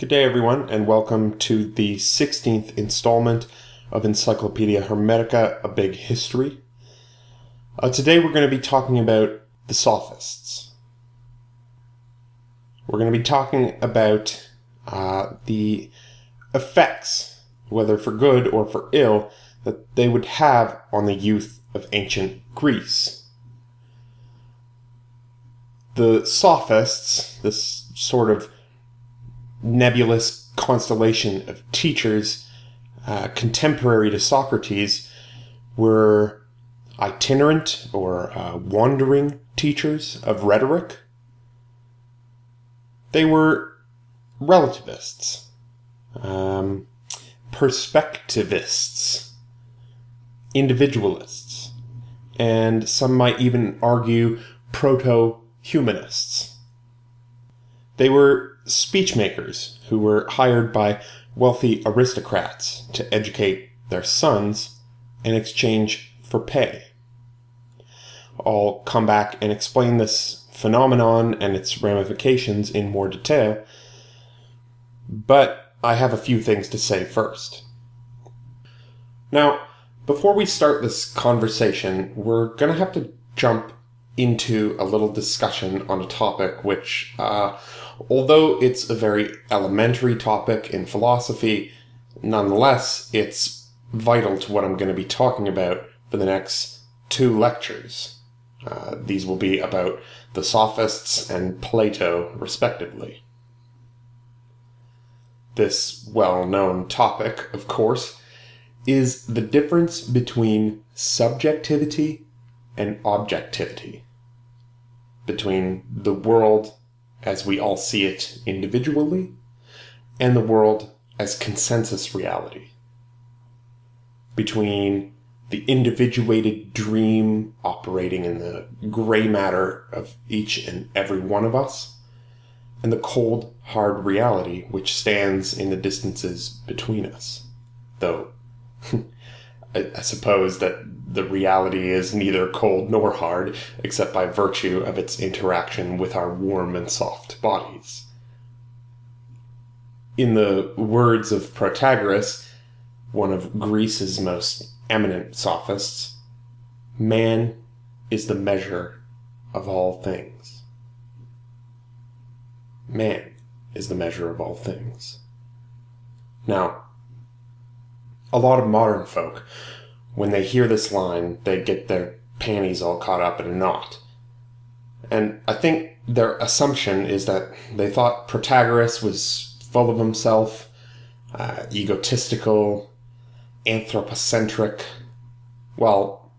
Good day, everyone, and welcome to the 16th installment of Encyclopedia Hermetica, A Big History. Today we're going to be talking about the Sophists. We're going to be talking about the effects, whether for good or for ill, that they would have on the youth of ancient Greece. The Sophists, this sort of nebulous constellation of teachers contemporary to Socrates, were itinerant or wandering teachers of rhetoric. They were relativists, perspectivists, individualists, and some might even argue proto-humanists. They were speech makers who were hired by wealthy aristocrats to educate their sons in exchange for pay. I'll come back and explain this phenomenon and its ramifications in more detail, but I have a few things to say first. Now, before we start this conversation, we're going to have to jump into a little discussion on a topic which, although it's a very elementary topic in philosophy, nonetheless, it's vital to what I'm going to be talking about for the next 2 lectures. These will be about the Sophists and Plato, respectively. This well-known topic, of course, is the difference between subjectivity and objectivity, between the world as we all see it individually and the world as consensus reality, between the individuated dream operating in the gray matter of each and every one of us and the cold, hard reality which stands in the distances between us, though I suppose that the reality is neither cold nor hard, except by virtue of its interaction with our warm and soft bodies. In the words of Protagoras, one of Greece's most eminent sophists, man is the measure of all things. Man is the measure of all things. Now, a lot of modern folk, when they hear this line, they get their panties all caught up in a knot. And I think their assumption is that they thought Protagoras was full of himself, egotistical, anthropocentric. Well,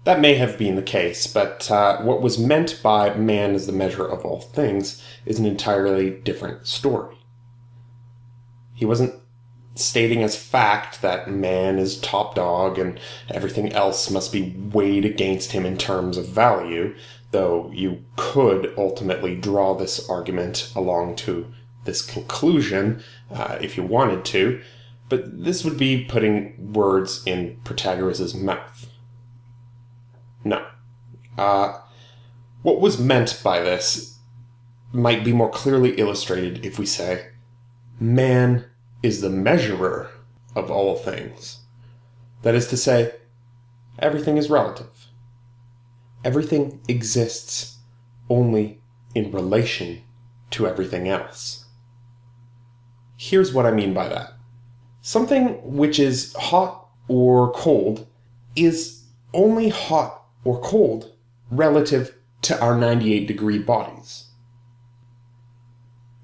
that may have been the case, but what was meant by man as the measure of all things is an entirely different story. He wasn't stating as fact that man is top dog and everything else must be weighed against him in terms of value, though you could ultimately draw this argument along to this conclusion if you wanted to, but this would be putting words in Protagoras' mouth. No. What was meant by this might be more clearly illustrated if we say, man is the measurer of all things. That is to say, everything is relative. Everything exists only in relation to everything else. Here's what I mean by that. Something which is hot or cold is only hot or cold relative to our 98-degree bodies.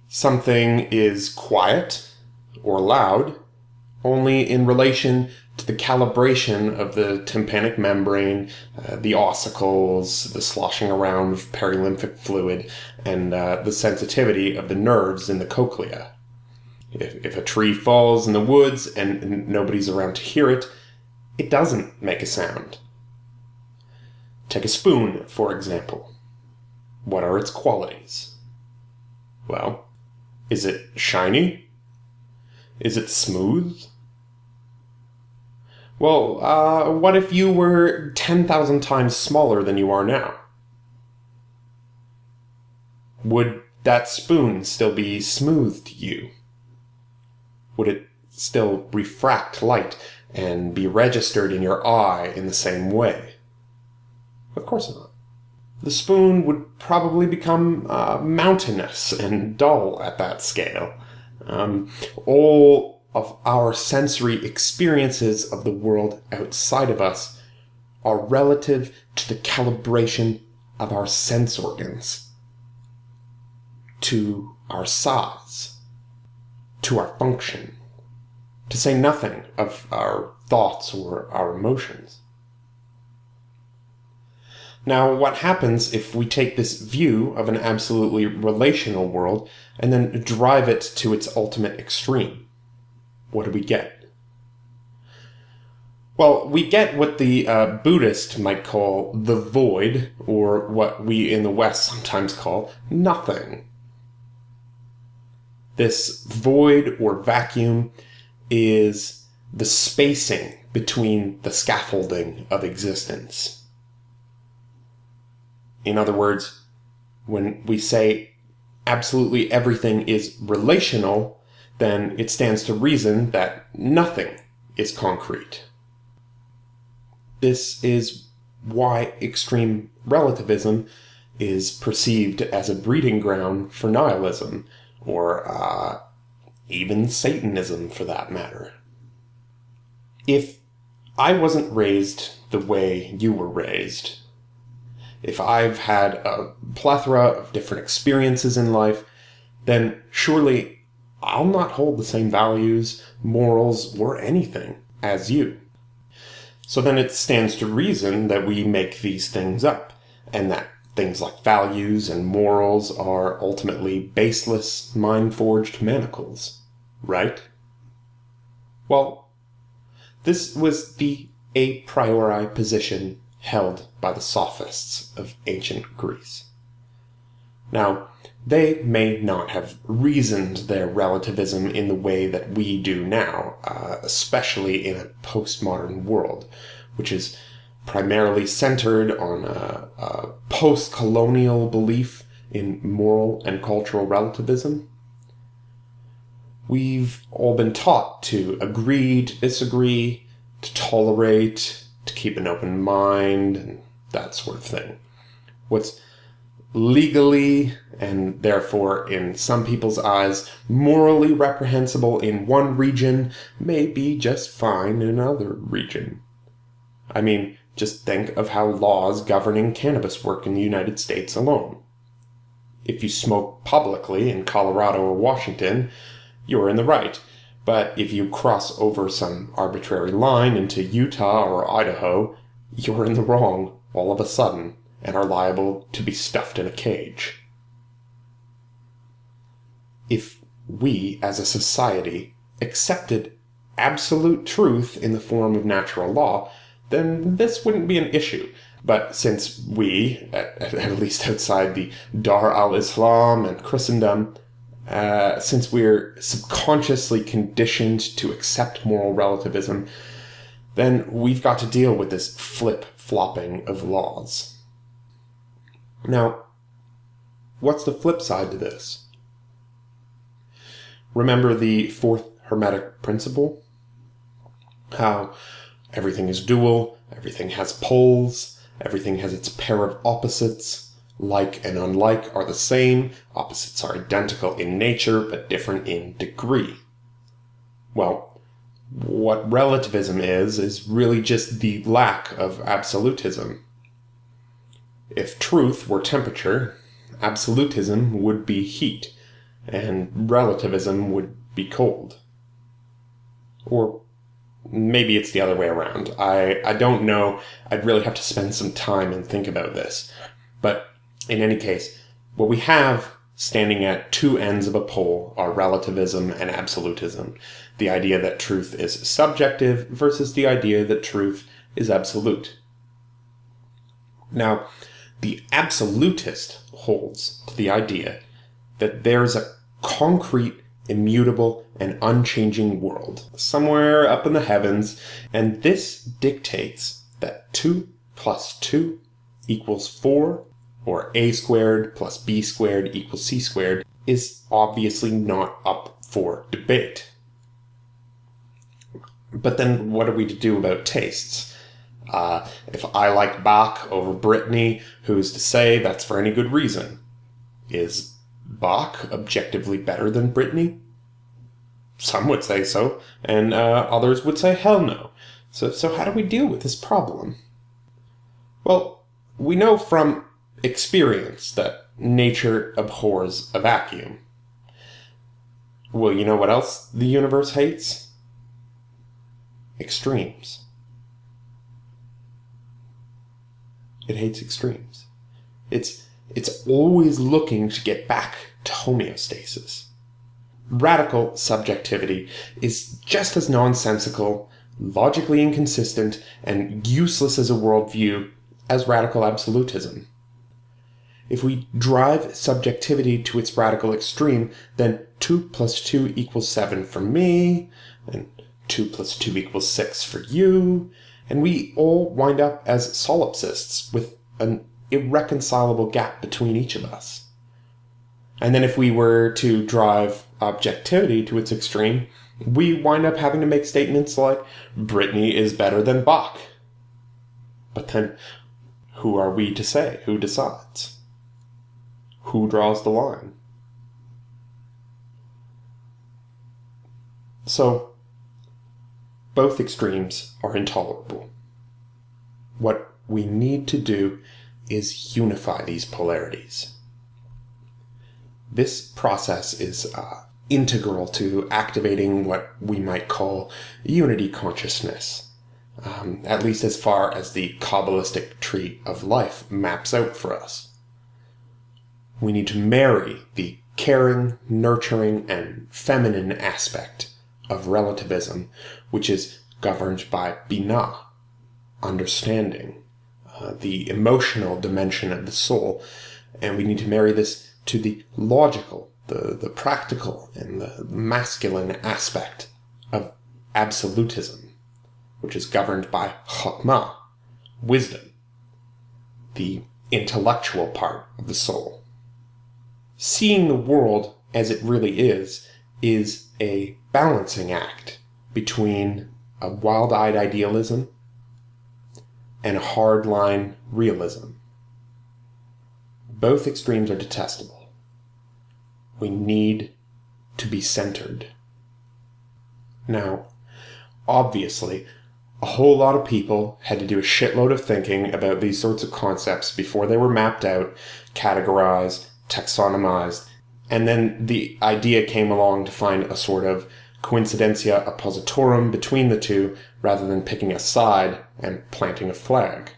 Something is quiet or loud only in relation to the calibration of the tympanic membrane, the ossicles, the sloshing around of perilymphic fluid, and the sensitivity of the nerves in the cochlea. If a tree falls in the woods and nobody's around to hear it, it doesn't make a sound. Take a spoon, for example. What are its qualities? Well, is it shiny? Is it smooth? Well, what if you were 10,000 times smaller than you are now? Would that spoon still be smooth to you? Would it still refract light and be registered in your eye in the same way? Of course not. The spoon would probably become mountainous and dull at that scale. All of our sensory experiences of the world outside of us are relative to the calibration of our sense organs, to our size, to our function, to say nothing of our thoughts or our emotions. Now, what happens if we take this view of an absolutely relational world and then drive it to its ultimate extreme? What do we get? Well, we get what the Buddhist might call the void, or what we in the West sometimes call nothing. This void or vacuum is the spacing between the scaffolding of existence. In other words, when we say absolutely everything is relational, then it stands to reason that nothing is concrete. This is why extreme relativism is perceived as a breeding ground for nihilism, or even Satanism for that matter. If I wasn't raised the way you were raised, if I've had a plethora of different experiences in life, then surely I'll not hold the same values, morals, or anything as you. So then it stands to reason that we make these things up, and that things like values and morals are ultimately baseless, mind-forged manacles, right? Well, this was the a priori position held by the Sophists of ancient Greece. Now, they may not have reasoned their relativism in the way that we do now, especially in a postmodern world, which is primarily centered on a post-colonial belief in moral and cultural relativism. We've all been taught to agree, to disagree, to tolerate, to keep an open mind, and that sort of thing. What's legally, and therefore in some people's eyes, morally reprehensible in one region may be just fine in another region. I mean, just think of how laws governing cannabis work in the United States alone. If you smoke publicly in Colorado or Washington, you're in the right. But if you cross over some arbitrary line into Utah or Idaho, you're in the wrong all of a sudden and are liable to be stuffed in a cage. If we, as a society, accepted absolute truth in the form of natural law, then this wouldn't be an issue. But since we, at least outside the Dar al-Islam and Christendom, since we're subconsciously conditioned to accept moral relativism, then we've got to deal with this flip-flopping of laws. Now, what's the flip side to this? Remember the fourth Hermetic principle? How everything is dual, everything has poles, everything has its pair of opposites. Like and unlike are the same, opposites are identical in nature, but different in degree. Well, what relativism is really just the lack of absolutism. If truth were temperature, absolutism would be heat, and relativism would be cold. Or maybe it's the other way around. I don't know. I'd really have to spend some time and think about this. But in any case, what we have standing at two ends of a pole are relativism and absolutism. The idea that truth is subjective versus the idea that truth is absolute. Now, the absolutist holds to the idea that there's a concrete, immutable, and unchanging world somewhere up in the heavens, and this dictates that 2 plus 2 equals 4, or a squared plus b squared equals c squared, is obviously not up for debate. But then what are we to do about tastes? If I like Bach over Brittany, who's to say that's for any good reason? Is Bach objectively better than Brittany? Some would say so, and others would say hell no. So how do we deal with this problem? Well, we know from experience that nature abhors a vacuum. Well, you know what else the universe hates? Extremes. It hates extremes. It's always looking to get back to homeostasis. Radical subjectivity is just as nonsensical, logically inconsistent, and useless as a worldview as radical absolutism. If we drive subjectivity to its radical extreme, then 2 plus 2 equals 7 for me, and 2 plus 2 equals 6 for you, and we all wind up as solipsists with an irreconcilable gap between each of us. And then if we were to drive objectivity to its extreme, we wind up having to make statements like, Brittany is better than Bach. But then, who are we to say? Who decides? Who draws the line? So, both extremes are intolerable. What we need to do is unify these polarities. This process is integral to activating what we might call unity consciousness, at least as far as the Kabbalistic tree of life maps out for us. We need to marry the caring, nurturing, and feminine aspect of relativism, which is governed by binah, understanding, the emotional dimension of the soul, and we need to marry this to the logical, the practical, and the masculine aspect of absolutism, which is governed by chokmah, wisdom, the intellectual part of the soul. Seeing the world as it really is a balancing act between a wild-eyed idealism and a hard-line realism. Both extremes are detestable. We need to be centered. Now, obviously, a whole lot of people had to do a shitload of thinking about these sorts of concepts before they were mapped out, categorized, taxonomized, and then the idea came along to find a sort of coincidentia oppositorum between the two rather than picking a side and planting a flag.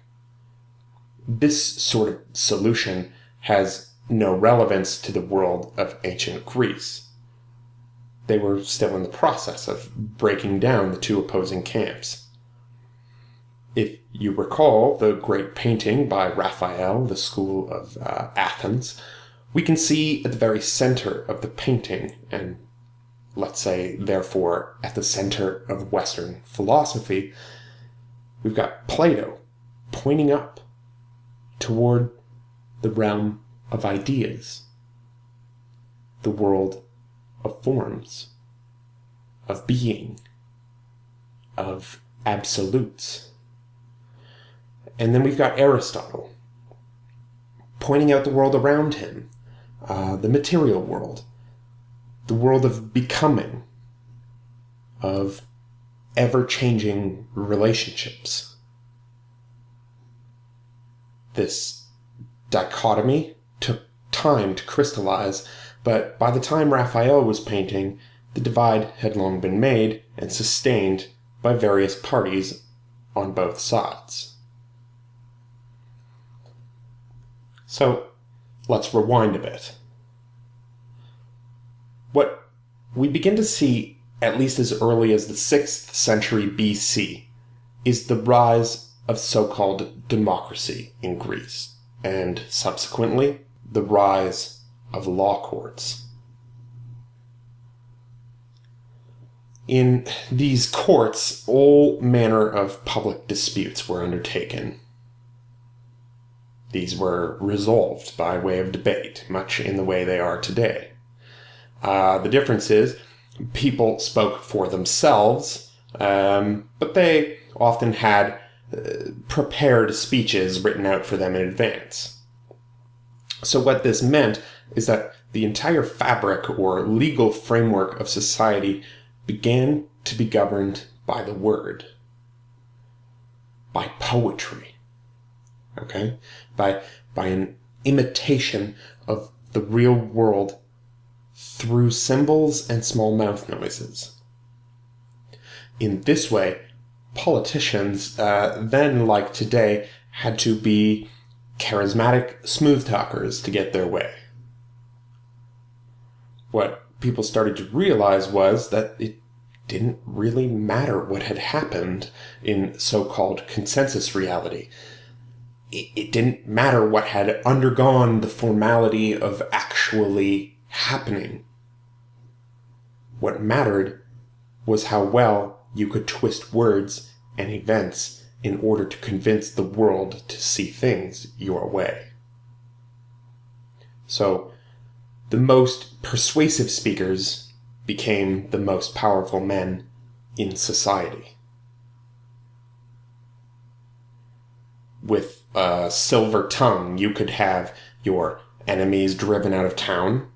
This sort of solution has no relevance to the world of ancient Greece. They were still in the process of breaking down the two opposing camps. If you recall the great painting by Raphael, the school of Athens, we can see at the very center of the painting, and let's say, therefore, at the center of Western philosophy, we've got Plato pointing up toward the realm of ideas, the world of forms, of being, of absolutes. And then we've got Aristotle pointing out the world around him, the material world, the world of becoming, of ever-changing relationships. This dichotomy took time to crystallize, but by the time Raphael was painting, the divide had long been made and sustained by various parties on both sides. So, let's rewind a bit. What we begin to see, at least as early as the 6th century BC, is the rise of so-called democracy in Greece, and subsequently, the rise of law courts. In these courts, all manner of public disputes were undertaken. These were resolved by way of debate, much in the way they are today. The difference is, people spoke for themselves, but they often had prepared speeches written out for them in advance. So what this meant is that the entire fabric or legal framework of society began to be governed by the word, by poetry, okay? By an imitation of the real world through symbols and small mouth noises. In this way, politicians, then like today, had to be charismatic smooth talkers to get their way. What people started to realize was that it didn't really matter what had happened in so-called consensus reality. It didn't matter what had undergone the formality of actually happening. What mattered was how well you could twist words and events in order to convince the world to see things your way. So, the most persuasive speakers became the most powerful men in society. With a silver tongue, you could have your enemies driven out of town.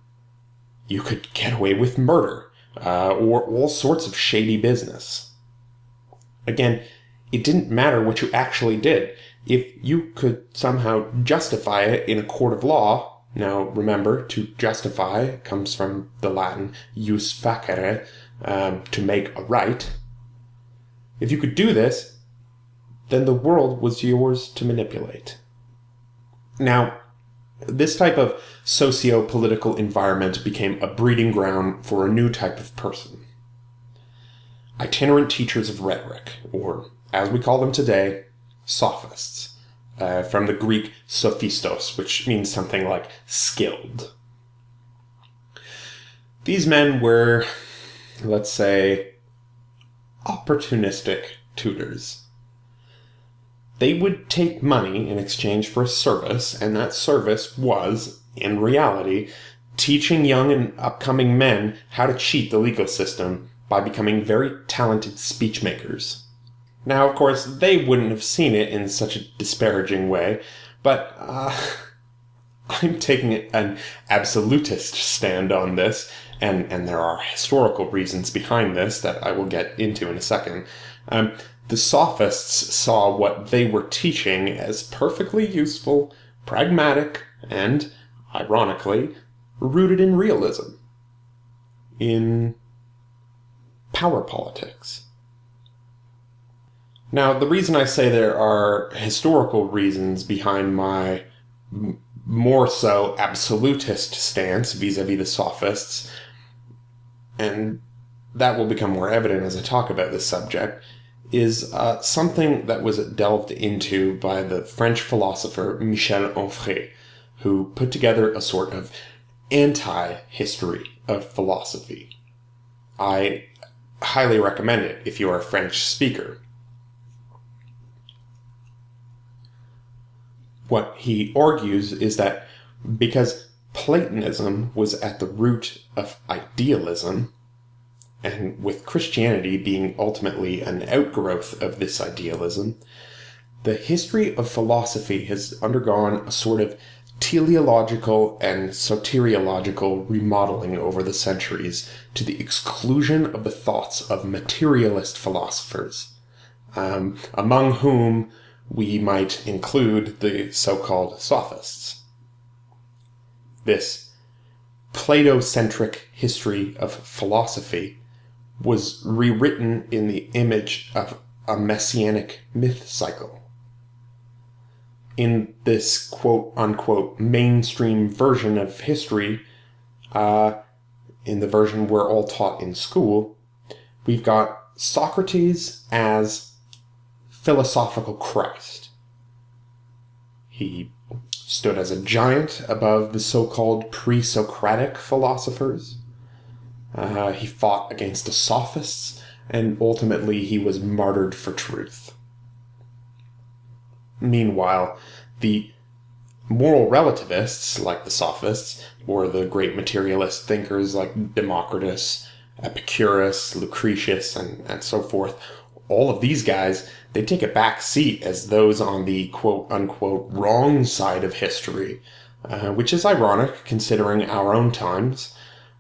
You could get away with murder, or all sorts of shady business. Again, it didn't matter what you actually did. If you could somehow justify it in a court of law, now remember, to justify comes from the Latin jus facere, to make a right. If you could do this, then the world was yours to manipulate. Now, this type of socio-political environment became a breeding ground for a new type of person. Itinerant teachers of rhetoric, or as we call them today, Sophists. From the Greek sophistos, which means something like skilled. These men were, let's say, opportunistic tutors. They would take money in exchange for a service, and that service was, in reality, teaching young and upcoming men how to cheat the legal system by becoming very talented speech makers. Now, of course, they wouldn't have seen it in such a disparaging way, but I'm taking an absolutist stand on this, and there are historical reasons behind this that I will get into in a second. The Sophists saw what they were teaching as perfectly useful, pragmatic, and, ironically, rooted in realism, in power politics. Now, the reason I say there are historical reasons behind my more so absolutist stance vis-a-vis the Sophists, and that will become more evident as I talk about this subject, is something that was delved into by the French philosopher Michel Onfray, who put together a sort of anti-history of philosophy. I highly recommend it if you are a French speaker. What he argues is that because Platonism was at the root of idealism, and with Christianity being ultimately an outgrowth of this idealism, the history of philosophy has undergone a sort of teleological and soteriological remodeling over the centuries to the exclusion of the thoughts of materialist philosophers, among whom we might include the so-called Sophists. This Plato-centric history of philosophy was rewritten in the image of a messianic myth cycle. In this quote-unquote mainstream version of history, in the version we're all taught in school, we've got Socrates as philosophical Christ. He stood as a giant above the so-called pre-Socratic philosophers. He fought against the Sophists, and ultimately he was martyred for truth. Meanwhile, the moral relativists, like the Sophists, or the great materialist thinkers like Democritus, Epicurus, Lucretius, and so forth, all of these guys, they take a back seat as those on the quote-unquote wrong side of history, which is ironic considering our own times,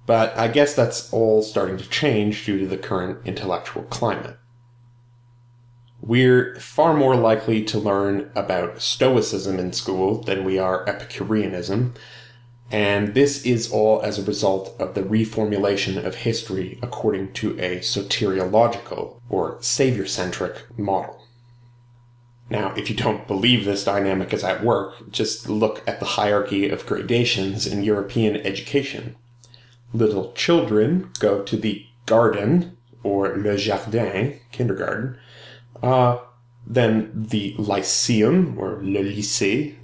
but I guess that's all starting to change due to the current intellectual climate. We're far more likely to learn about Stoicism in school than we are Epicureanism, and this is all as a result of the reformulation of history according to a soteriological, or savior-centric, model. Now, if you don't believe this dynamic is at work, just look at the hierarchy of gradations in European education. Little children go to the garden, or le jardin, kindergarten, then the lyceum, or le lycée,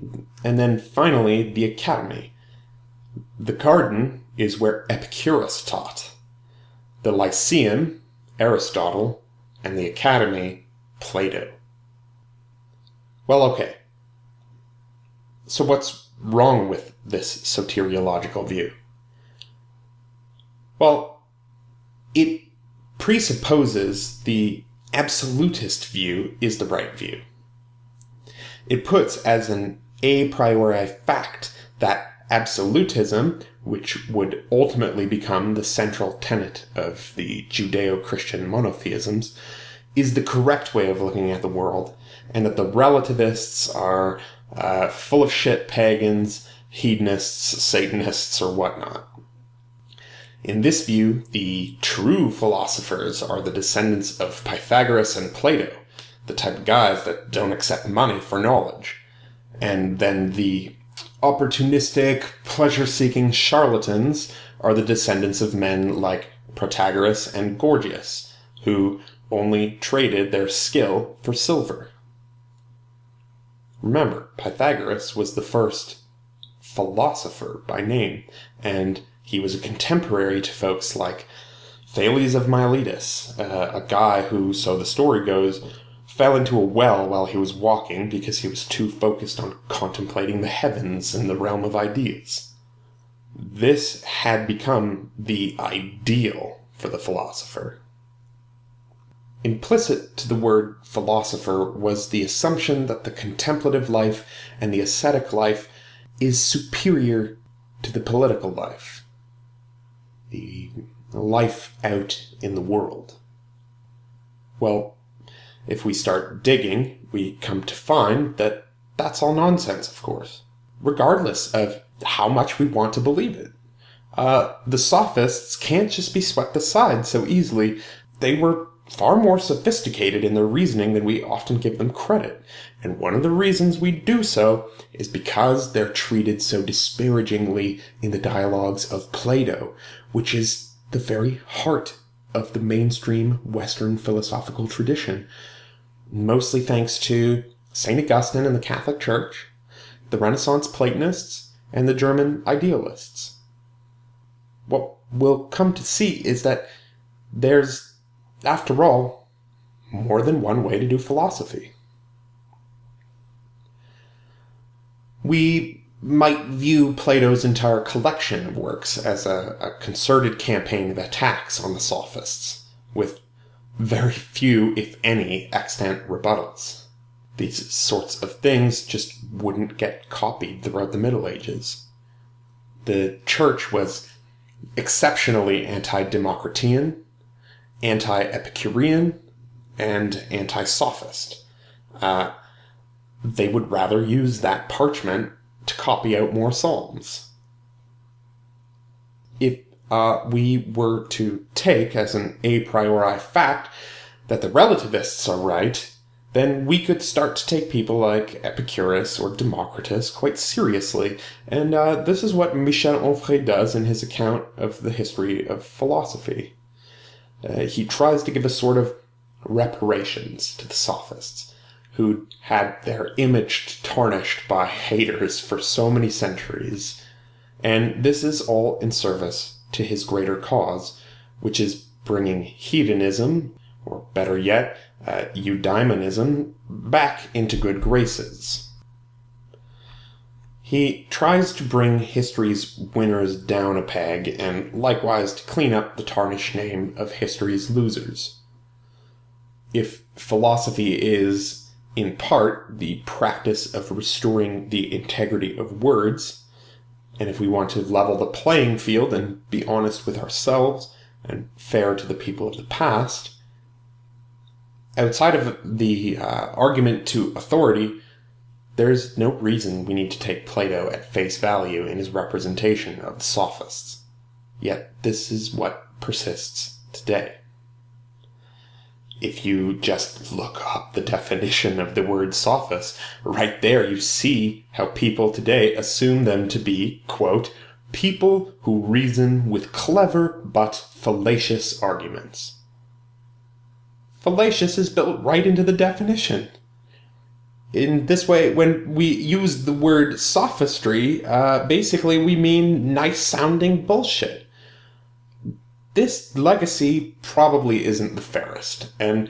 and then finally the academy. The garden is where Epicurus taught. The lyceum, Aristotle, and the academy, Plato. Well, okay. So what's wrong with this soteriological view? Well, it presupposes the absolutist view is the right view. It puts as an a priori fact that absolutism, which would ultimately become the central tenet of the Judeo-Christian monotheisms, is the correct way of looking at the world, and that the relativists are full of shit pagans, hedonists, Satanists, or whatnot. In this view, the true philosophers are the descendants of Pythagoras and Plato, the type of guys that don't accept money for knowledge. And then the opportunistic, pleasure-seeking charlatans are the descendants of men like Protagoras and Gorgias, who only traded their skill for silver. Remember, Pythagoras was the first philosopher by name, and he was a contemporary to folks like Thales of Miletus, a guy who, so the story goes, fell into a well while he was walking because he was too focused on contemplating the heavens and the realm of ideas. This had become the ideal for the philosopher. Implicit to the word philosopher was the assumption that the contemplative life and the ascetic life is superior to the political life, the life out in the world. Well, if we start digging, we come to find that that's all nonsense, of course, regardless of how much we want to believe it. The Sophists can't just be swept aside so easily. They were far more sophisticated in their reasoning than we often give them credit, and one of the reasons we do so is because they're treated so disparagingly in the dialogues of Plato, which is the very heart of the mainstream Western philosophical tradition, mostly thanks to St. Augustine and the Catholic Church, the Renaissance Platonists, and the German Idealists. What we'll come to see is that there's, after all, more than one way to do philosophy. We might view Plato's entire collection of works as a concerted campaign of attacks on the Sophists, with very few, if any, extant rebuttals. These sorts of things just wouldn't get copied throughout the Middle Ages. The Church was exceptionally anti-Democritean, anti-Epicurean, and anti-Sophist. They would rather use that parchment to copy out more psalms. If we were to take as an a priori fact that the relativists are right, then we could start to take people like Epicurus or Democritus quite seriously, and this is what Michel Onfray does in his account of the history of philosophy. He tries to give a sort of reparations to the Sophists, who'd had their image tarnished by haters for so many centuries, and this is all in service to his greater cause, which is bringing hedonism, or better yet, eudaimonism, back into good graces. He tries to bring history's winners down a peg and likewise to clean up the tarnished name of history's losers. If philosophy is, in part, the practice of restoring the integrity of words, and if we want to level the playing field and be honest with ourselves and fair to the people of the past, outside of the argument to authority, there's no reason we need to take Plato at face value in his representation of the Sophists. Yet this is what persists today. If you just look up the definition of the word sophist, right there you see how people today assume them to be, quote, people who reason with clever but fallacious arguments. Fallacious is built right into the definition. In this way, when we use the word sophistry, basically we mean nice-sounding bullshit. This legacy probably isn't the fairest, and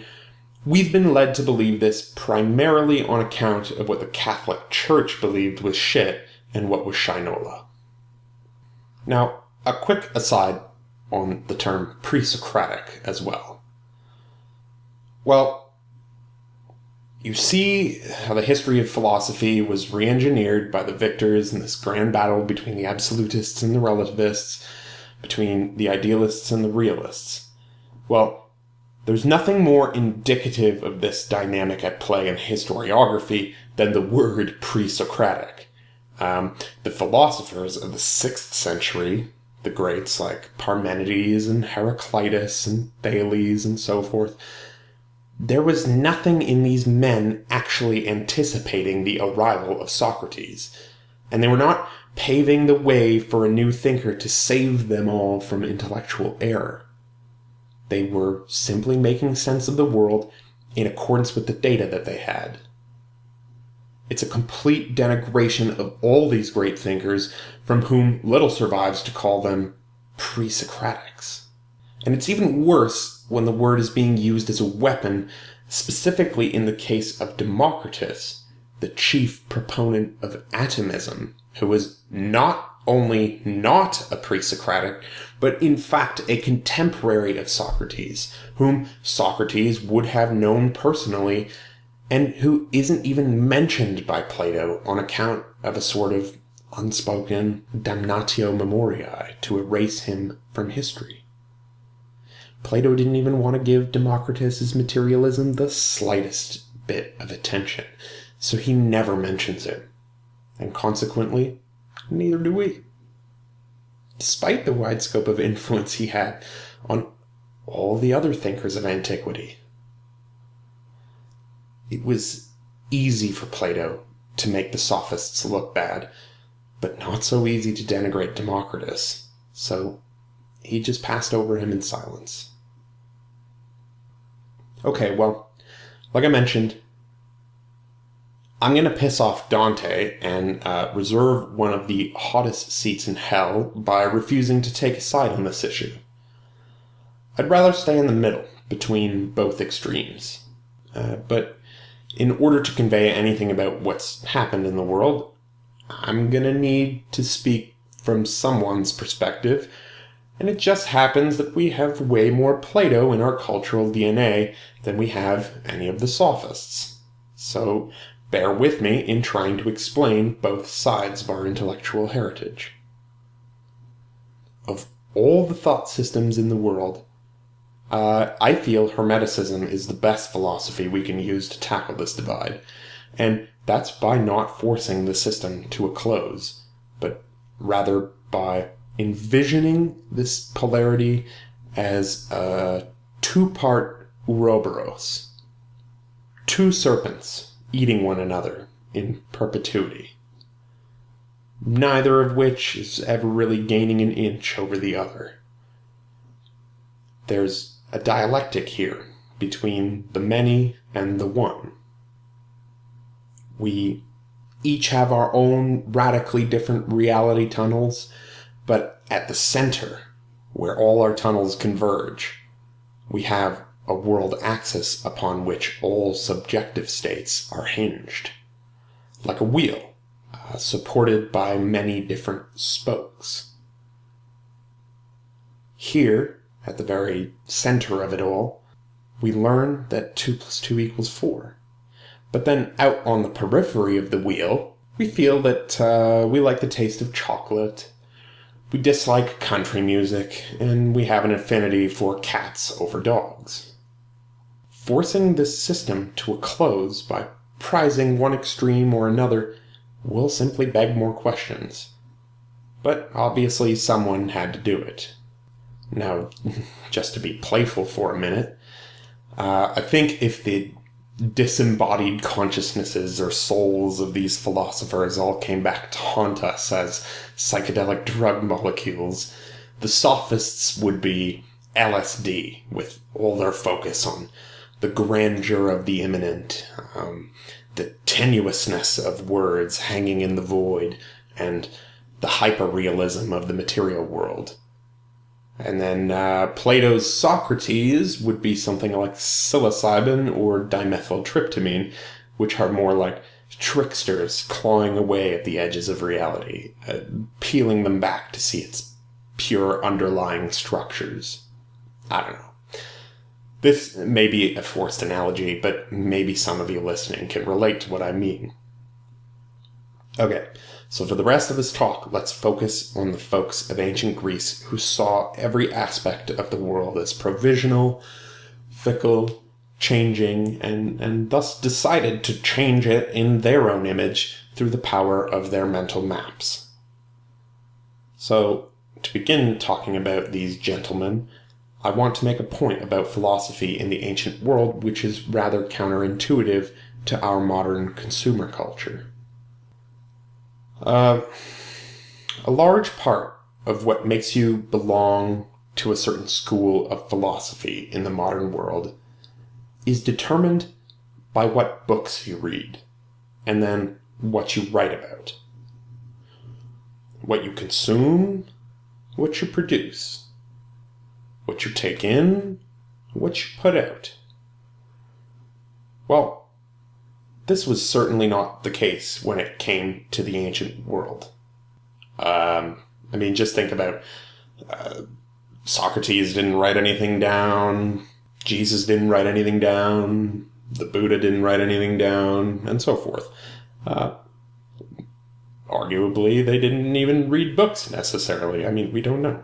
we've been led to believe this primarily on account of what the Catholic Church believed was shit and what was shinola. Now, a quick aside on the term pre-Socratic as well. Well, you see how the history of philosophy was re-engineered by the victors in this grand battle between the Absolutists and the Relativists, between the Idealists and the Realists. Well, there's nothing more indicative of this dynamic at play in historiography than the word pre-Socratic. The philosophers of the 6th century, the greats like Parmenides and Heraclitus and Thales and so forth, there was nothing in these men actually anticipating the arrival of Socrates, and they were not paving the way for a new thinker to save them all from intellectual error. They were simply making sense of the world in accordance with the data that they had. It's a complete denigration of all these great thinkers, from whom little survives to call them pre-Socratics. And it's even worse when the word is being used as a weapon, specifically in the case of Democritus, the chief proponent of atomism, who was not only not a pre-Socratic, but in fact a contemporary of Socrates, whom Socrates would have known personally, and who isn't even mentioned by Plato on account of a sort of unspoken damnatio memoriae to erase him from history. Plato didn't even want to give Democritus' materialism the slightest bit of attention, so he never mentions him. And consequently, neither do we. Despite the wide scope of influence he had on all the other thinkers of antiquity. It was easy for Plato to make the Sophists look bad, but not so easy to denigrate Democritus, so he just passed over him in silence. Okay, well, like I mentioned, I'm going to piss off Dante and reserve one of the hottest seats in hell by refusing to take a side on this issue. I'd rather stay in the middle, between both extremes. But in order to convey anything about what's happened in the world, I'm going to need to speak from someone's perspective, and it just happens that we have way more Plato in our cultural DNA than we have any of the Sophists. So bear with me in trying to explain both sides of our intellectual heritage. Of all the thought systems in the world, I feel Hermeticism is the best philosophy we can use to tackle this divide, and that's by not forcing the system to a close, but rather by envisioning this polarity as a two-part Ouroboros. Two serpents eating one another in perpetuity, neither of which is ever really gaining an inch over the other. There's a dialectic here between the many and the one. We each have our own radically different reality tunnels, but at the center, where all our tunnels converge, we have a world axis upon which all subjective states are hinged. Like a wheel, supported by many different spokes. Here, at the very center of it all, we learn that 2 + 2 = 4. But then out on the periphery of the wheel, we feel that we like the taste of chocolate, we dislike country music, and we have an affinity for cats over dogs. Forcing this system to a close by prizing one extreme or another will simply beg more questions. But obviously someone had to do it. Now, just to be playful for a minute, I think if the disembodied consciousnesses or souls of these philosophers all came back to haunt us as psychedelic drug molecules, the Sophists would be LSD, with all their focus on the grandeur of the immanent, the tenuousness of words hanging in the void, and the hyperrealism of the material world. And then Plato's Socrates would be something like psilocybin or dimethyltryptamine, which are more like tricksters clawing away at the edges of reality, peeling them back to see its pure underlying structures. I don't know. This may be a forced analogy, but maybe some of you listening can relate to what I mean. Okay, so for the rest of this talk, let's focus on the folks of ancient Greece who saw every aspect of the world as provisional, fickle, changing, and thus decided to change it in their own image through the power of their mental maps. So, to begin talking about these gentlemen, I want to make a point about philosophy in the ancient world which is rather counterintuitive to our modern consumer culture. A large part of what makes you belong to a certain school of philosophy in the modern world is determined by what books you read, and then what you write about. What you consume, what you produce. What you take in, what you put out. Well, this was certainly not the case when it came to the ancient world. Just think about Socrates didn't write anything down, Jesus didn't write anything down, the Buddha didn't write anything down, and so forth. Arguably, they didn't even read books necessarily. We don't know.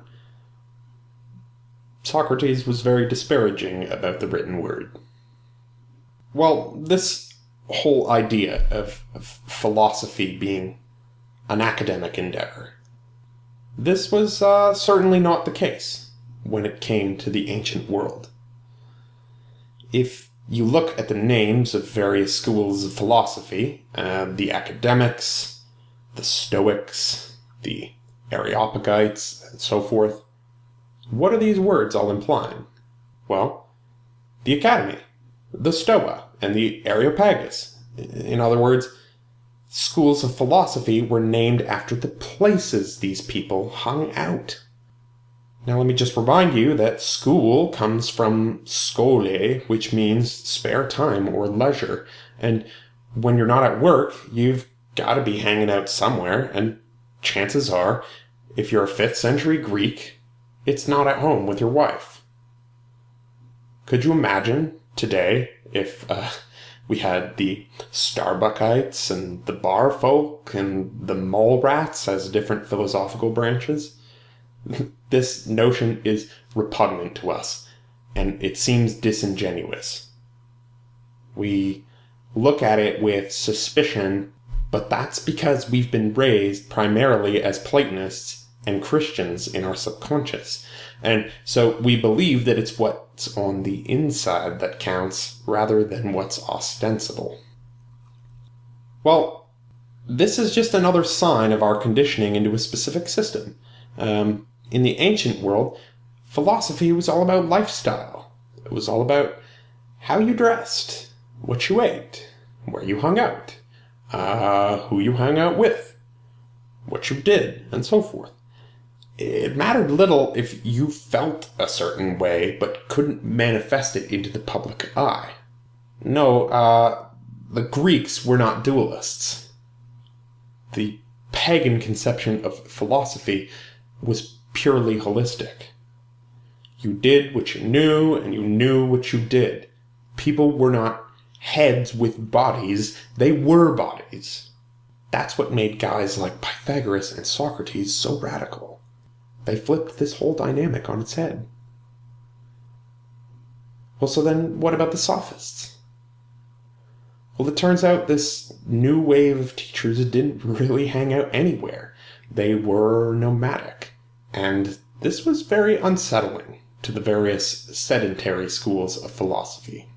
Socrates was very disparaging about the written word. Well, this whole idea of philosophy being an academic endeavor, this was certainly not the case when it came to the ancient world. If you look at the names of various schools of philosophy, the academics, the Stoics, the Areopagites, and so forth, what are these words all implying? Well, the Academy, the Stoa, and the Areopagus. In other words, schools of philosophy were named after the places these people hung out. Now let me just remind you that school comes from skole, which means spare time or leisure. And when you're not at work, you've got to be hanging out somewhere, and chances are, if you're a 5th century Greek, it's not at home with your wife. Could you imagine today if we had the Starbuckites and the bar folk and the mole rats as different philosophical branches? This notion is repugnant to us, and it seems disingenuous. We look at it with suspicion, but that's because we've been raised primarily as Platonists and Christians in our subconscious. And so we believe that it's what's on the inside that counts rather than what's ostensible. Well, this is just another sign of our conditioning into a specific system. In the ancient world, philosophy was all about lifestyle. It was all about how you dressed, what you ate, where you hung out, who you hung out with, what you did, and so forth. It mattered little if you felt a certain way, but couldn't manifest it into the public eye. No, the Greeks were not dualists. the pagan conception of philosophy was purely holistic. You did what you knew, and you knew what you did. People were not heads with bodies, they were bodies. That's what made guys like Pythagoras and Socrates so radical. They flipped this whole dynamic on its head. Well, so then what about the Sophists? Well, it turns out this new wave of teachers didn't really hang out anywhere. They were nomadic, and this was very unsettling to the various sedentary schools of philosophy.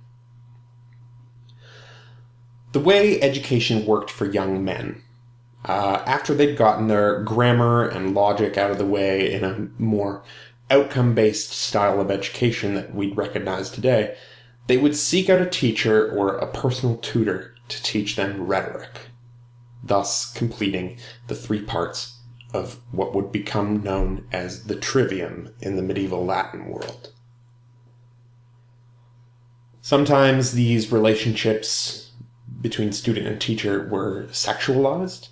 The way education worked for young men, after they'd gotten their grammar and logic out of the way in a more outcome-based style of education that we'd recognize today, they would seek out a teacher or a personal tutor to teach them rhetoric, thus completing the 3 parts of what would become known as the trivium in the medieval Latin world. Sometimes these relationships between student and teacher were sexualized,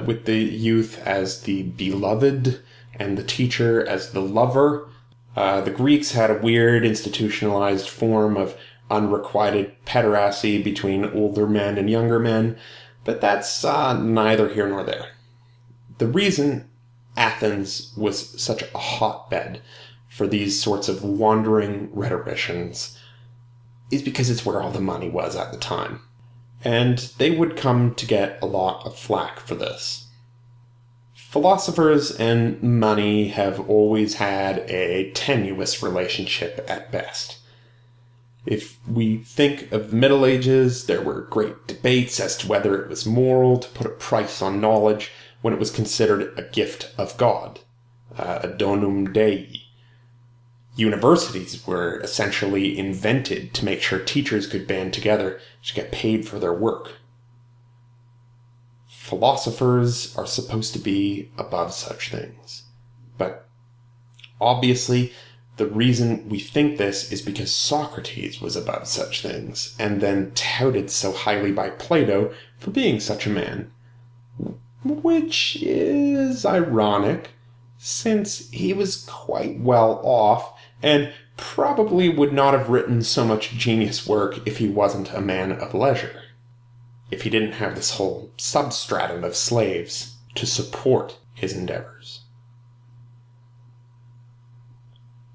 with the youth as the beloved and the teacher as the lover. The Greeks had a weird institutionalized form of unrequited pederasty between older men and younger men, but that's neither here nor there. The reason Athens was such a hotbed for these sorts of wandering rhetoricians is because it's where all the money was at the time. And they would come to get a lot of flack for this. Philosophers and money have always had a tenuous relationship at best. If we think of the Middle Ages, there were great debates as to whether it was moral to put a price on knowledge when it was considered a gift of God, a donum Dei. Universities were essentially invented to make sure teachers could band together to get paid for their work. Philosophers are supposed to be above such things. But obviously, the reason we think this is because Socrates was above such things, and then touted so highly by Plato for being such a man. Which is ironic, since he was quite well off, and probably would not have written so much genius work if he wasn't a man of leisure. If he didn't have this whole substratum of slaves to support his endeavors.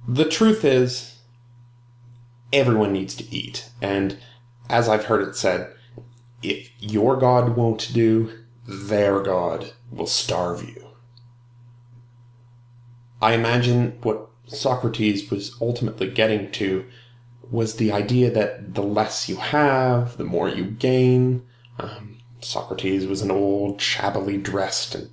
The truth is, everyone needs to eat, and as I've heard it said, if your God won't do, their God will starve you. I imagine what Socrates was ultimately getting to was the idea that the less you have, the more you gain. Socrates was an old, shabbily dressed and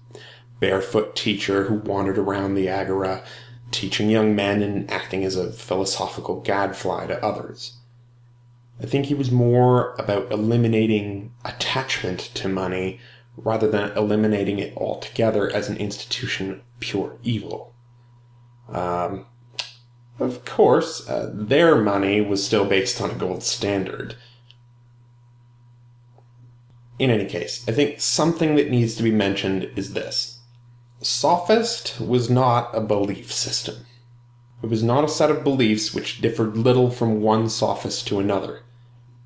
barefoot teacher who wandered around the agora, teaching young men and acting as a philosophical gadfly to others. I think he was more about eliminating attachment to money rather than eliminating it altogether as an institution of pure evil. Of course, their money was still based on a gold standard. In any case, I think something that needs to be mentioned is this. Sophist was not a belief system. It was not a set of beliefs which differed little from one sophist to another.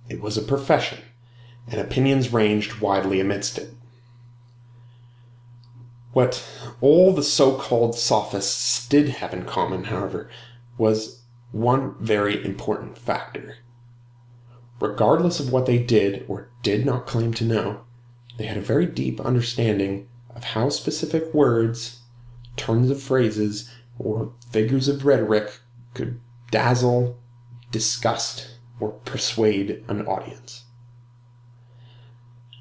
It was a profession, and opinions ranged widely amidst it. What all the so-called sophists did have in common, however, was one very important factor. Regardless of what they did or did not claim to know, they had a very deep understanding of how specific words, turns of phrases, or figures of rhetoric could dazzle, disgust, or persuade an audience.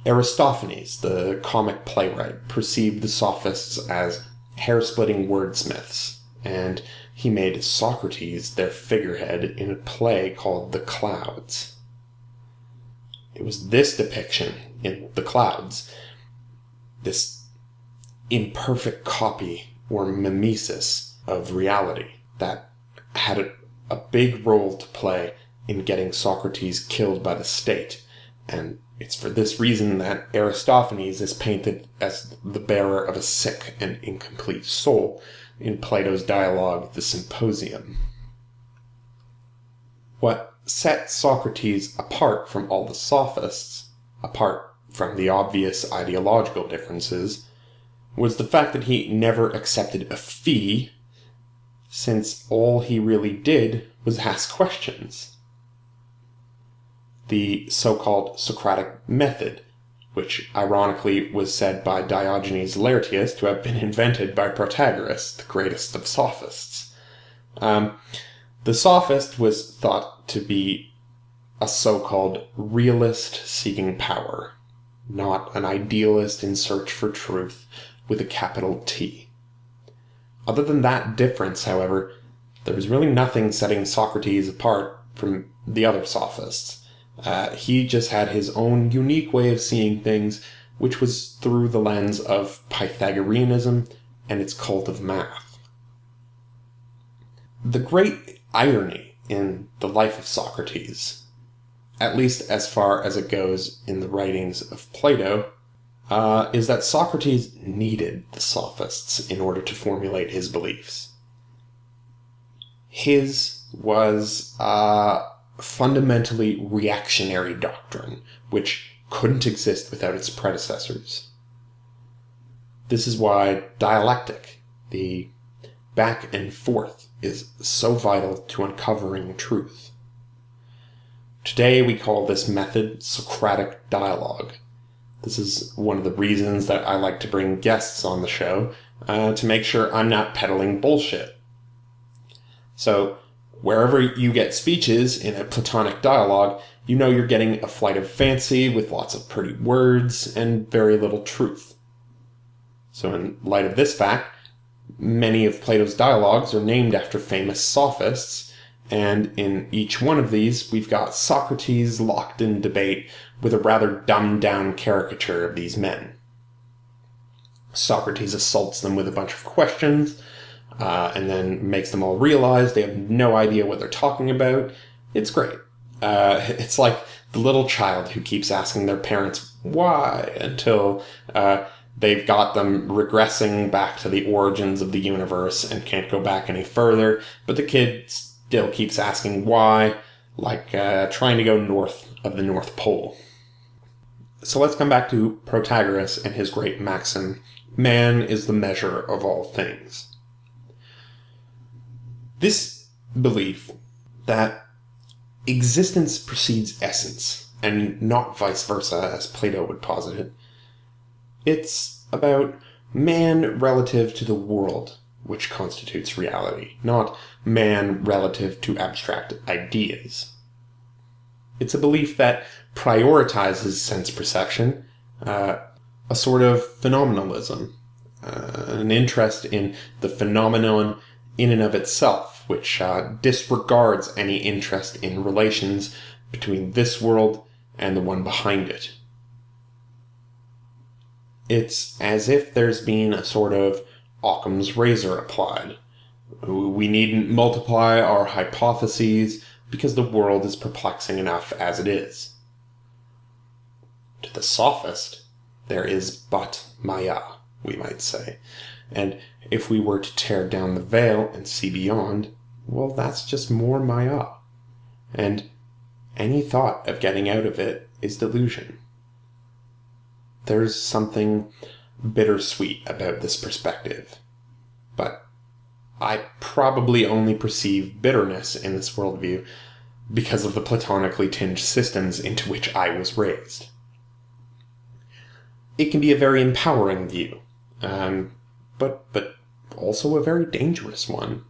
Aristophanes, the comic playwright, perceived the sophists as hair-splitting wordsmiths, and he made Socrates their figurehead in a play called The Clouds. It was this depiction in The Clouds, this imperfect copy or mimesis of reality, that had a big role to play in getting Socrates killed by the state, and It's for this reason that Aristophanes is painted as the bearer of a sick and incomplete soul in Plato's dialogue, The Symposium. What set Socrates apart from all the Sophists, apart from the obvious ideological differences, was the fact that he never accepted a fee, since all he really did was ask questions. The so-called Socratic method, which ironically was said by Diogenes Laertius to have been invented by Protagoras, the greatest of Sophists. The Sophist was thought to be a so-called realist seeking power, not an idealist in search for truth with a capital T. Other than that difference, however, there was really nothing setting Socrates apart from the other Sophists. He just had his own unique way of seeing things, which was through the lens of Pythagoreanism and its cult of math. The great irony in the life of Socrates, at least as far as it goes in the writings of Plato, is that Socrates needed the Sophists in order to formulate his beliefs. His was fundamentally reactionary doctrine, which couldn't exist without its predecessors. This is why dialectic, the back and forth, is so vital to uncovering truth. Today we call this method Socratic Dialogue. This is one of the reasons that I like to bring guests on the show, to make sure I'm not peddling bullshit. So, wherever you get speeches in a Platonic dialogue, you know you're getting a flight of fancy with lots of pretty words and very little truth. So in light of this fact, many of Plato's dialogues are named after famous Sophists, and in each one of these we've got Socrates locked in debate with a rather dumbed-down caricature of these men. Socrates assaults them with a bunch of questions, and then makes them all realize they have no idea what they're talking about. It's great. It's like the little child who keeps asking their parents why until they've got them regressing back to the origins of the universe and can't go back any further, but the kid still keeps asking why, like trying to go north of the North Pole. So let's come back to Protagoras and his great maxim, man is the measure of all things. This belief that existence precedes essence, and not vice versa, as Plato would posit it, it's about man relative to the world, which constitutes reality, not man relative to abstract ideas. It's a belief that prioritizes sense perception, a sort of phenomenalism, an interest in the phenomenon in and of itself, which disregards any interest in relations between this world and the one behind it. It's as if there's been a sort of Occam's razor applied. We needn't multiply our hypotheses because the world is perplexing enough as it is. To the sophist, there is but Maya, we might say, and if we were to tear down the veil and see beyond, well, that's just more Maya. And any thought of getting out of it is delusion. There's something bittersweet about this perspective, but I probably only perceive bitterness in this worldview because of the platonically tinged systems into which I was raised. It can be a very empowering view, but also a very dangerous one.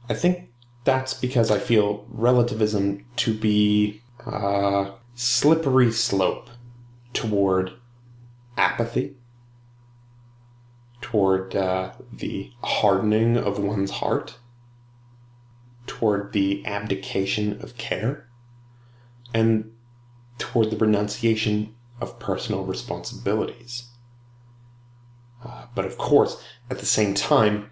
I think that's because I feel relativism to be a slippery slope toward apathy, toward the hardening of one's heart, toward the abdication of care, and toward the renunciation of personal responsibilities. But of course, at the same time,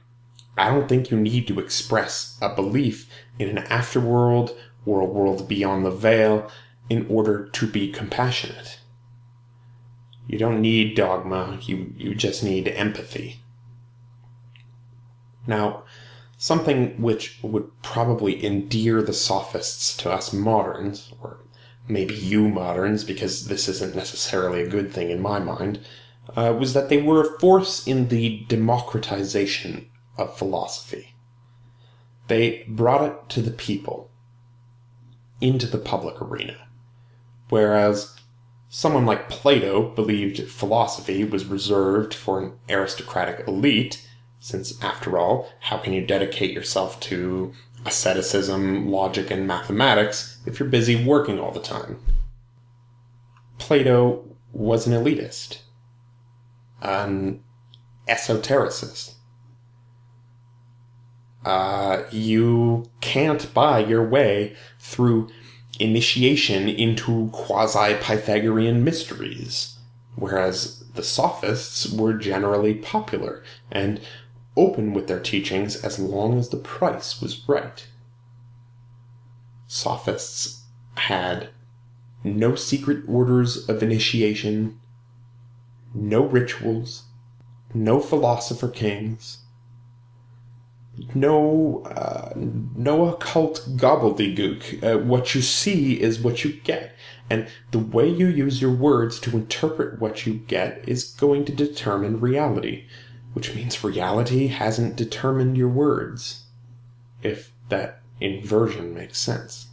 I don't think you need to express a belief in an afterworld or a world beyond the veil in order to be compassionate. You don't need dogma, you just need empathy. Now, something which would probably endear the Sophists to us moderns, or maybe you moderns, because this isn't necessarily a good thing in my mind, was that they were a force in the democratization of philosophy. They brought it to the people, into the public arena, whereas someone like Plato believed philosophy was reserved for an aristocratic elite, since, after all, how can you dedicate yourself to asceticism, logic, and mathematics if you're busy working all the time? Plato was an elitist, an esotericist. You can't buy your way through initiation into quasi-Pythagorean mysteries, whereas the Sophists were generally popular and open with their teachings as long as the price was right. Sophists had no secret orders of initiation, no rituals, no philosopher kings, no occult gobbledygook. What you see is what you get, and the way you use your words to interpret what you get is going to determine reality, which means reality hasn't determined your words, if that inversion makes sense.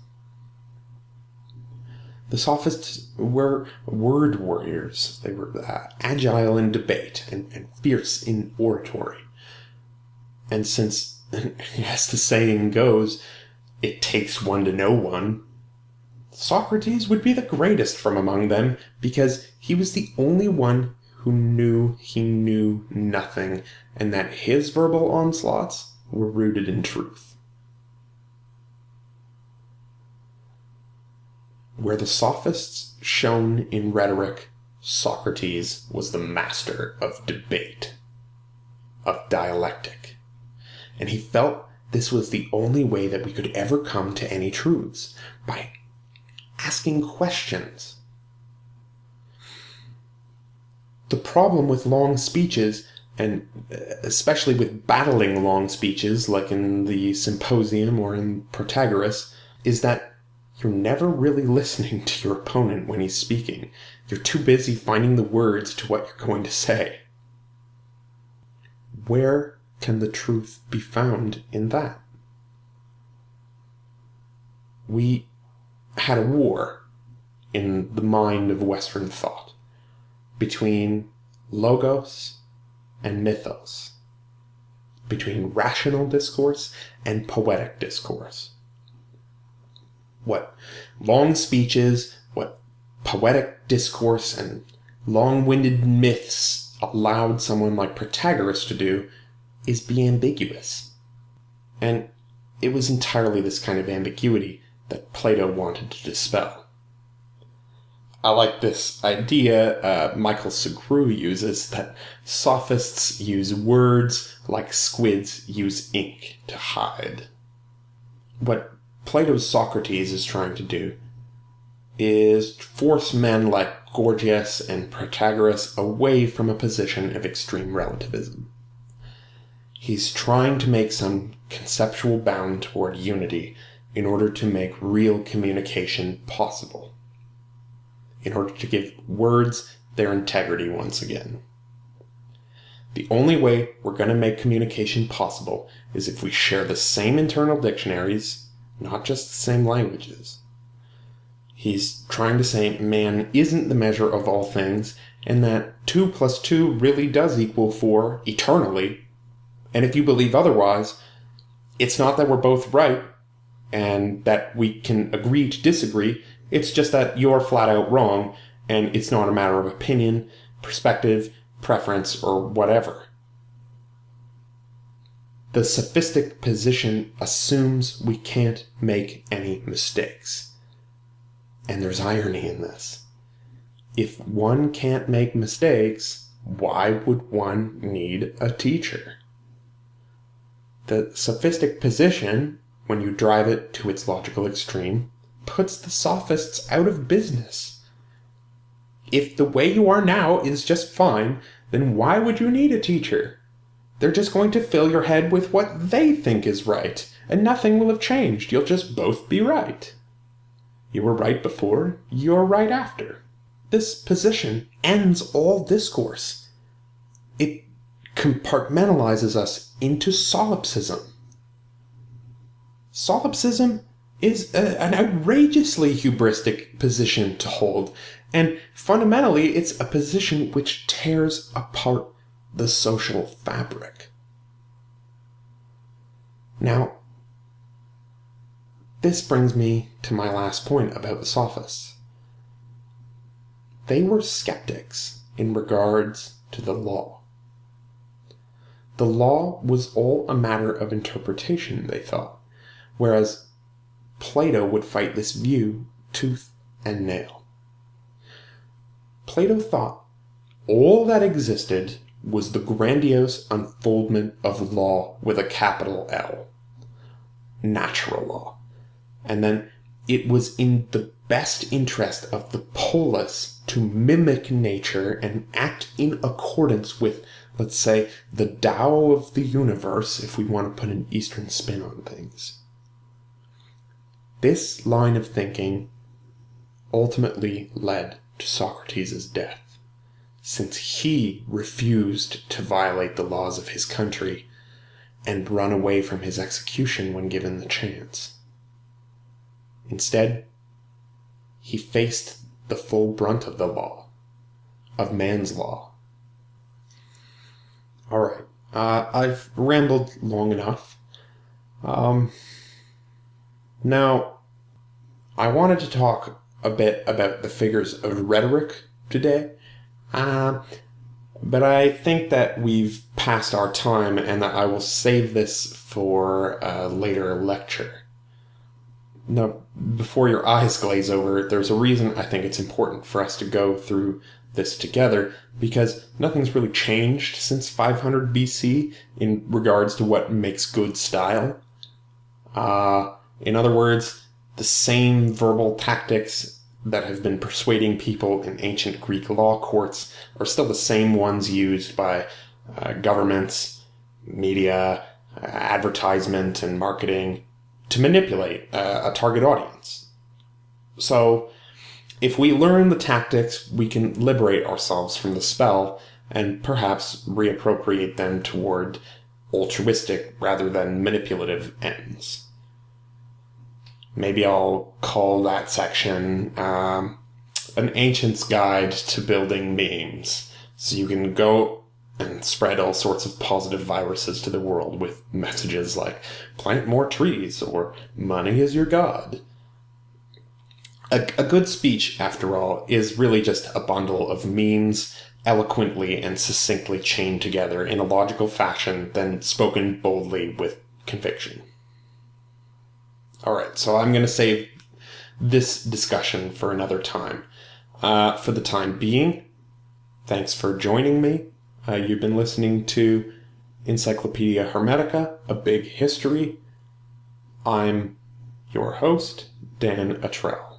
The Sophists were word warriors. They were agile in debate and fierce in oratory. And since, as the saying goes, it takes one to know one, Socrates would be the greatest from among them because he was the only one who knew he knew nothing, and that his verbal onslaughts were rooted in truth. Where the Sophists shone in rhetoric, Socrates was the master of debate, of dialectic. And he felt this was the only way that we could ever come to any truths, by asking questions. The problem with long speeches, and especially with battling long speeches, like in the Symposium or in Protagoras, is that you're never really listening to your opponent when he's speaking. You're too busy finding the words to what you're going to say. Where can the truth be found in that? We had a war in the mind of Western thought between logos and mythos, between rational discourse and poetic discourse. What long speeches, what poetic discourse and long-winded myths allowed someone like Protagoras to do is be ambiguous. And it was entirely this kind of ambiguity that Plato wanted to dispel. I like this idea Michael Segru uses, that Sophists use words like squids use ink to hide. What Plato's Socrates is trying to do is force men like Gorgias and Protagoras away from a position of extreme relativism. He's trying to make some conceptual bound toward unity in order to make real communication possible, in order to give words their integrity once again. The only way we're going to make communication possible is if we share the same internal dictionaries, not just the same languages. He's trying to say man isn't the measure of all things, and that 2 + 2 really does equal 4 eternally. And if you believe otherwise, it's not that we're both right and that we can agree to disagree. It's just that you're flat out wrong, and it's not a matter of opinion, perspective, preference, or whatever. The sophistic position assumes we can't make any mistakes. And there's irony in this. If one can't make mistakes, why would one need a teacher? The sophistic position, when you drive it to its logical extreme, puts the Sophists out of business. If the way you are now is just fine, then why would you need a teacher? They're just going to fill your head with what they think is right, and nothing will have changed. You'll just both be right. You were right before, you're right after. This position ends all discourse. It compartmentalizes us into solipsism. Solipsism is an outrageously hubristic position to hold, and fundamentally it's a position which tears apart the social fabric. Now, this brings me to my last point about the Sophists. They were skeptics in regards to the law. The law was all a matter of interpretation, they thought, whereas Plato would fight this view tooth and nail. Plato thought all that existed was the grandiose unfoldment of law with a capital L, natural law, and then it was in the best interest of the polis to mimic nature and act in accordance with, let's say, the Tao of the universe, if we want to put an Eastern spin on things. This line of thinking ultimately led to Socrates' death, since he refused to violate the laws of his country and run away from his execution when given the chance. Instead, he faced the full brunt of the law, of man's law. Alright, I've rambled long enough. Now, I wanted to talk a bit about the figures of rhetoric today, but I think that we've passed our time and that I will save this for a later lecture. Now, before your eyes glaze over, there's a reason I think it's important for us to go through this together, because nothing's really changed since 500 BC in regards to what makes good style. In other words, the same verbal tactics that have been persuading people in ancient Greek law courts are still the same ones used by governments, media, advertisement, and marketing to manipulate a target audience. So, if we learn the tactics, we can liberate ourselves from the spell and perhaps reappropriate them toward altruistic rather than manipulative ends. Maybe I'll call that section an ancient's guide to building memes. So you can go and spread all sorts of positive viruses to the world with messages like plant more trees or money is your god. A good speech, after all, is really just a bundle of memes eloquently and succinctly chained together in a logical fashion, then spoken boldly with conviction. Alright, so I'm going to save this discussion for another time. For the time being, thanks for joining me. You've been listening to Encyclopedia Hermetica, A Big History. I'm your host, Dan Attrell.